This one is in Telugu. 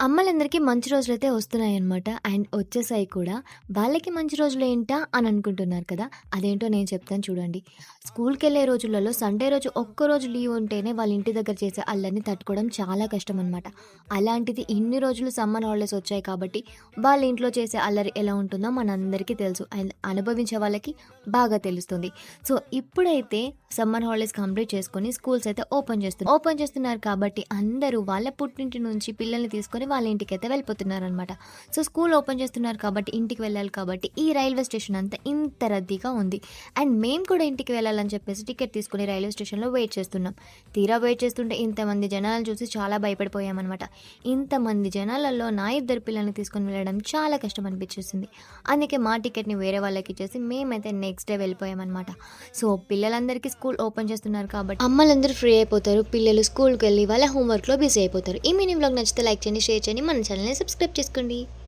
అమ్మలందరికీ మంచి రోజులైతే వస్తున్నాయన్నమాట. అండ్ వచ్చేసాయి కూడా. వాళ్ళకి మంచి రోజులేంటా అని అనుకుంటున్నారు కదా! అదేంటో నేను చెప్తాను చూడండి. స్కూల్‌కెళ్ళే రోజులలో సండే రోజు ఒక్కరోజు లీవ్ ఉంటేనే వాళ్ళ ఇంటి దగ్గర చేసే అల్లరిని తట్టుకోవడం చాలా కష్టమనమాట. అలాంటిది ఇన్ని రోజులు సమ్మర్ హాలిడేస్ వచ్చాయి కాబట్టి వాళ్ళ ఇంట్లో చేసే అల్లరి ఎలా ఉంటుందో మనందరికీ తెలుసు. అండ్ అనుభవించే వాళ్ళకి బాగా తెలుస్తుంది. సో, ఇప్పుడైతే సమ్మర్ హాలిడేస్ కంప్లీట్ చేసుకొని స్కూల్స్ అయితే ఓపెన్ చేస్తున్నారు కాబట్టి అందరూ వాళ్ళ పుట్టింటి నుంచి పిల్లల్ని తీసుకొని వాళ్ళ ఇంటికైతే వెళ్ళిపోతున్నారనమాట. సో, స్కూల్ ఓపెన్ చేస్తున్నారు కాబట్టి ఇంటికి వెళ్ళాలి కాబట్టి ఈ రైల్వే స్టేషన్ అంతా ఇంత రద్దీగా ఉంది. అండ్ మేము కూడా ఇంటికి వెళ్ళాలని చెప్పేసి టికెట్ తీసుకొని రైల్వే స్టేషన్‌లో వెయిట్ చేస్తున్నాం. తీరా వెయిట్ చేస్తుంటే ఇంతమంది జనాలను చూసి చాలా భయపడిపోయామనమాట. ఇంతమంది జనాలలో నా ఇద్దరు పిల్లల్ని తీసుకొని వెళ్ళడం చాలా కష్టం అనిపించేసింది. అందుకే మా టికెట్‌ని వేరే వాళ్ళకిచ్చేసి మేమైతే నెక్స్ట్ డే వెళ్ళిపోయామనమాట. సో, పిల్లలందరికీ స్కూల్ ఓపెన్ చేస్తున్నారు కాబట్టి అమ్మలందరూ ఫ్రీ అయిపోతారు. పిల్లలు స్కూల్‌కెళ్ళి వాళ్ళ హోంవర్క్‌లో బిజీ అయిపోతారు. ఈ మినీ వ్లాగ్ నచ్చితే లైక్ చేయండి, షేర్ చేయండి, మన ఛానెల్‌ని సబ్స్క్రైబ్ చేసుకోండి.